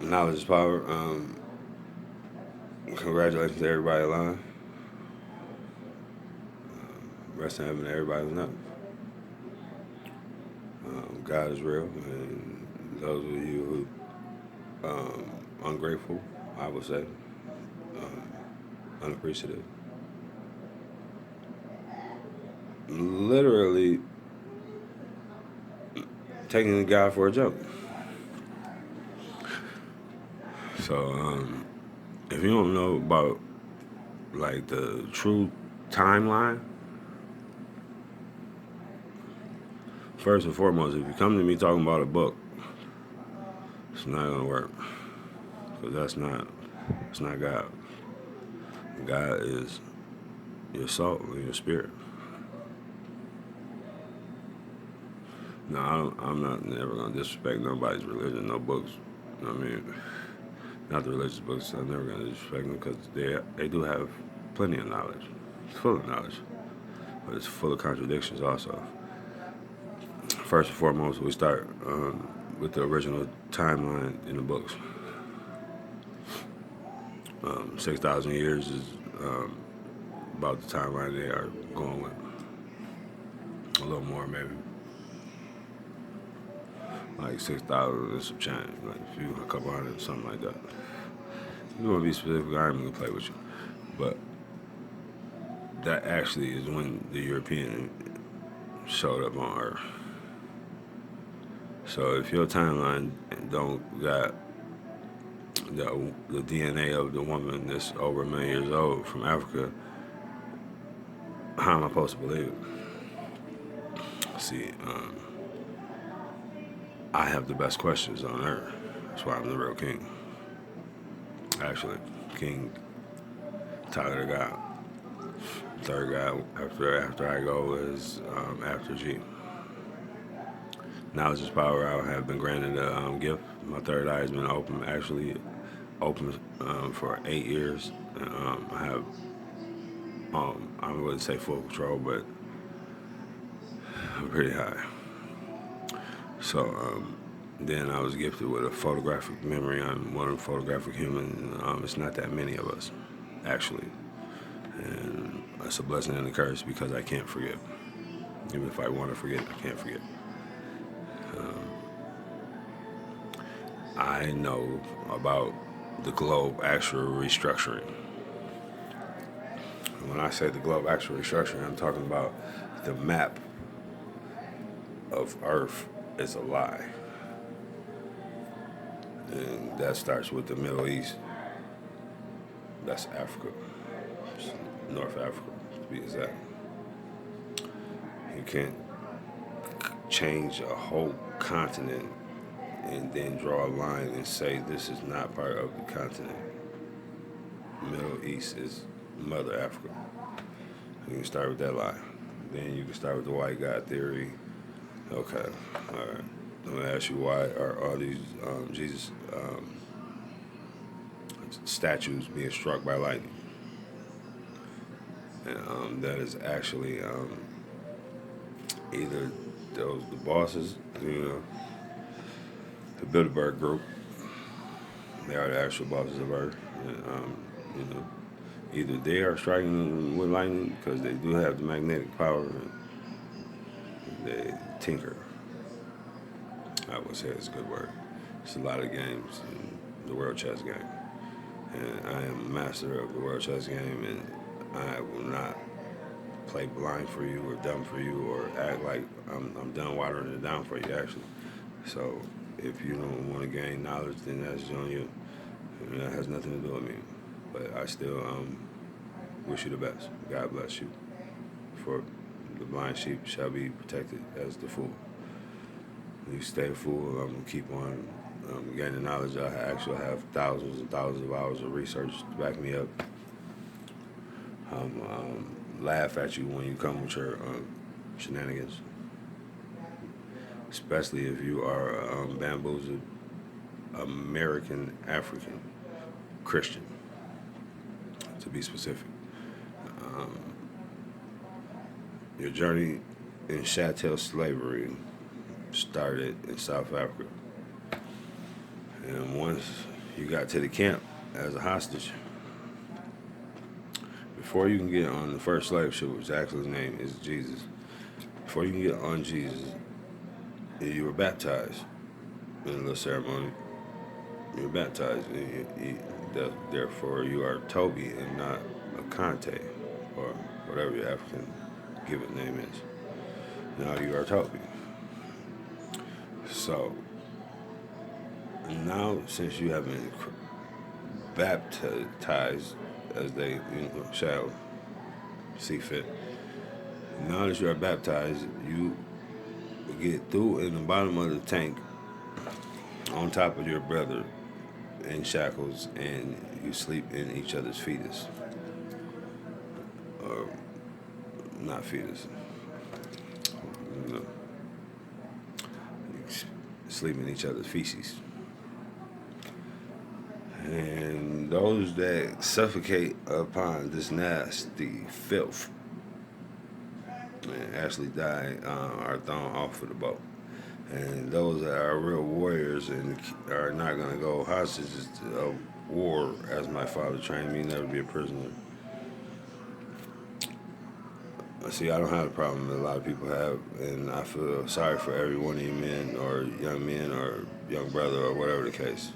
Knowledge is power. Congratulations to everybody alive. Rest in heaven to everybody who's not. God is real, and those of you who ungrateful, I would say, um, unappreciative, literally taking God for a joke. So if you don't know about like the true timeline, first and foremost, if you come to me talking about a book, it's not gonna work because it's not God. God is your soul and your spirit. No, I'm not never gonna disrespect nobody's religion, no books. I mean, not the religious books. I'm never gonna disrespect them because they do have plenty of knowledge. It's full of knowledge, but it's full of contradictions also. First and foremost, we start with the original timeline in the books. 6,000 years is about the timeline they are going with. A little more, maybe. Like 6,000 and some change. Like a couple hundred, something like that. If you want to be specific, I ain't going to play with you. But that actually is when the European showed up on Earth. So if your timeline don't got the DNA of the woman that's over a million years old from Africa, how am I supposed to believe it? See, I have the best questions on earth. That's why I'm the real king. Actually, King Tyler the God. Third guy after I go is after G. Knowledge is power. I have been granted a gift. My third eye has been open. Actually, open for 8 years. I have I wouldn't say full control, but I'm pretty high. So then I was gifted with a photographic memory. I'm one of the photographic humans. It's not that many of us, actually. And it's a blessing and a curse because I can't forget. Even if I want to forget, I can't forget. I know about the globe actual restructuring. When I say the globe actual restructuring, I'm talking about the map of Earth is a lie. And that starts with the Middle East. That's Africa. North Africa, to be exact. You can't change a whole continent and then draw a line and say this is not part of the continent. Middle East is Mother Africa. You can start with that lie. Then you can start with the white God theory. Okay, all right. I'm gonna ask you why are all these Jesus statues being struck by lightning? And that is actually either the bosses, the Bilderberg group. They are the actual bosses of Earth. And, you know, either they are striking with lightning because they do have the magnetic power and they tinker. I would say it's a good word. It's a lot of games in the world chess game. And I am a master of the world chess game, and I will not play blind for you or dumb for you or act like I'm done watering it down for you, actually. So if you don't want to gain knowledge, then that's on you. And that has nothing to do with me. But I still wish you the best. God bless you. For the blind sheep shall be protected as the fool. You stay a fool, I'm going to keep on gaining knowledge. I actually have thousands and thousands of hours of research to back me up. Laugh at you when you come with your shenanigans, especially if you are bamboozled American African Christian, to be specific. Your journey in chattel slavery started in South Africa. And once You got to the camp as a hostage. Before you can get on the first slave ship, which actually his name is Jesus, before you can get on Jesus, you were baptized in a little ceremony. You were baptized. Therefore, you are Toby and not a Conte or whatever your African given name is. Now you are Toby. So now, since you have been baptized, as they shall see fit, now that you are baptized, you get through in the bottom of the tank on top of your brother in shackles, and you sleep in each other's fetus. Or not fetus. You know, sleep in each other's feces. And those that suffocate upon this nasty filth and actually die are thrown off of the boat. And those that are real warriors and are not going to go hostages of war, as my father trained me never to be a prisoner. See, I don't have the problem that a lot of people have, and I feel sorry for every one of you men or young brother or whatever the case.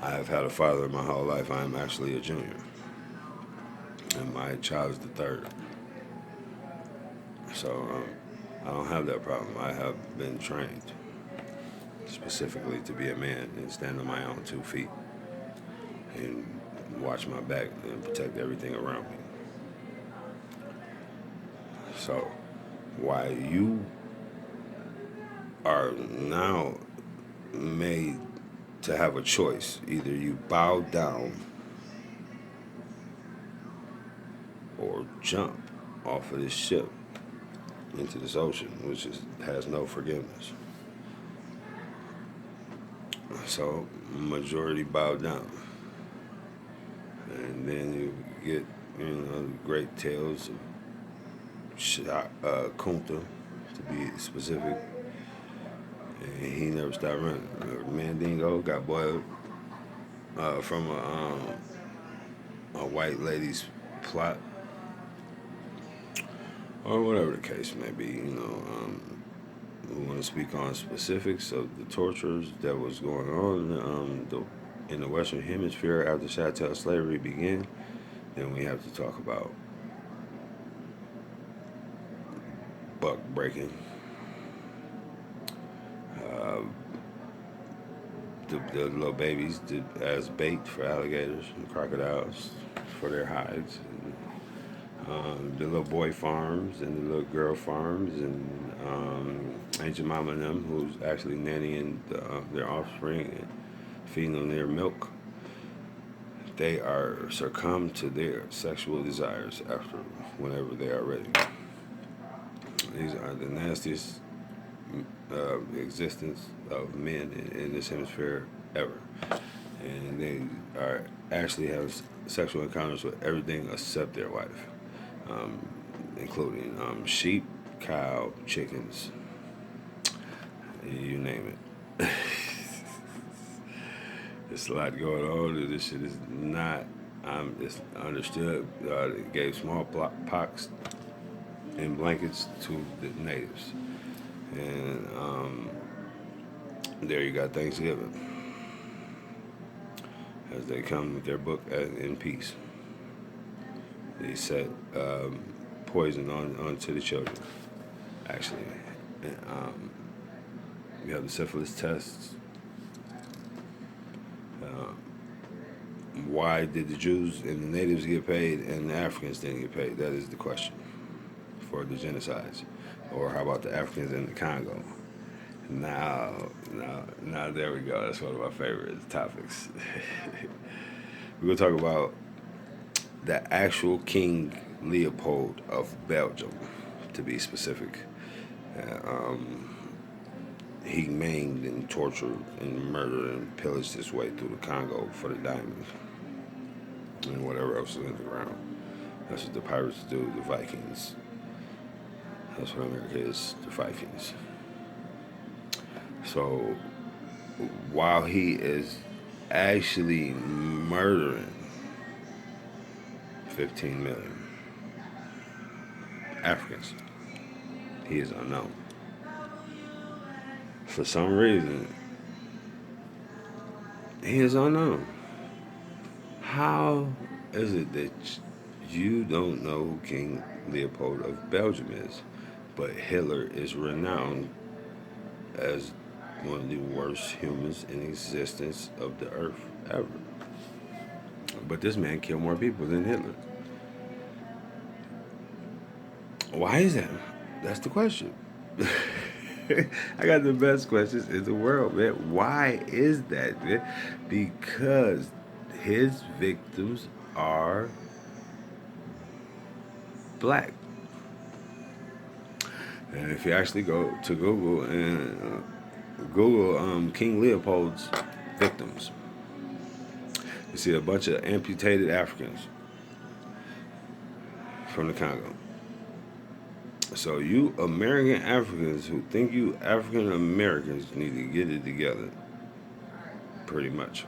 I have had a father my whole life. I am actually a junior, and my child is the third. So I don't have that problem. I have been trained specifically to be a man and stand on my own 2 feet and watch my back and protect everything around me. So while you are now made to have a choice, either you bow down or jump off of this ship into this ocean, which has no forgiveness. So majority bow down, and then you get great tales of Kunta, to be specific, and he never stopped running. Mandingo got boiled from a white lady's plot, or whatever the case may be. We want to speak on specifics of the tortures that was going on in the Western Hemisphere after chattel slavery began. Then we have to talk about buck breaking, the little babies as bait for alligators and crocodiles for their hides, and, the little boy farms and the little girl farms, and Ancient Mama and them, who's actually nannying their offspring and feeding them their milk. They are succumb to their sexual desires after whenever they are ready. These are the nastiest existence of men in this hemisphere ever, and they are actually have sexual encounters with everything except their wife, including sheep, cow, chickens, you name it. There's a lot going on. This shit is not. It's understood. They gave smallpox in blankets to the natives. And there you got Thanksgiving as they come with their book in peace. They set poison onto the children, actually. And, you have the syphilis tests. Why did the Jews and the natives get paid and the Africans didn't get paid? That is the question for the genocides. Or how about the Africans in the Congo? Now, there we go. That's one of my favorite topics. We're going to talk about the actual King Leopold of Belgium, to be specific. He maimed and tortured and murdered and pillaged his way through the Congo for the diamonds and whatever else is in the ground. That's what the pirates do, the Vikings. That's what America is, the Vikings. So while he is actually murdering 15 million Africans. He is unknown. For some reason, he is unknown. How is it that you don't know who King Leopold of Belgium is, but Hitler is renowned as one of the worst humans in existence of the earth ever? But this man killed more people than Hitler. Why is that? That's the question. I got the best questions in the world, man. Why is that, man? Because his victims are black. And if you actually go to Google and Google King Leopold's victims, you see a bunch of amputated Africans from the Congo. So you American Africans who think you African Americans need to get it together, pretty much.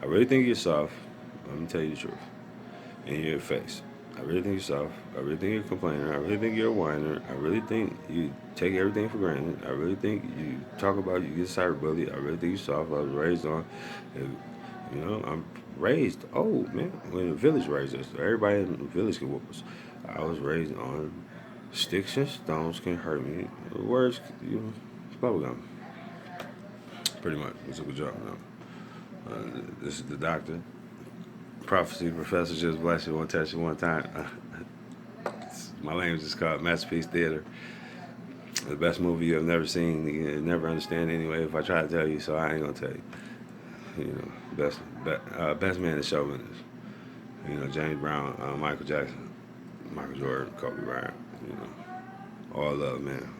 I really think you're soft. Let me tell you the truth. In your face. I really think you're soft. I really think you're a complainer. I really think you're a whiner. I really think you take everything for granted. I really think you talk about you get cyberbullied. I really think you're soft. I was raised on, I'm raised old, man. When the village raised us, everybody in the village can whoop us. I was raised on sticks and stones can hurt me. Words, bubblegum. Pretty much. It's a good job now. This is the doctor. Prophecy Professor Just Bless You One Touch You One Time. My language is called Masterpiece Theater. The best movie you have never seen. You never understand anyway if I try to tell you, so I ain't gonna tell you. Best man in show business. James Brown, Michael Jackson, Michael Jordan, Kobe Bryant. All love, man.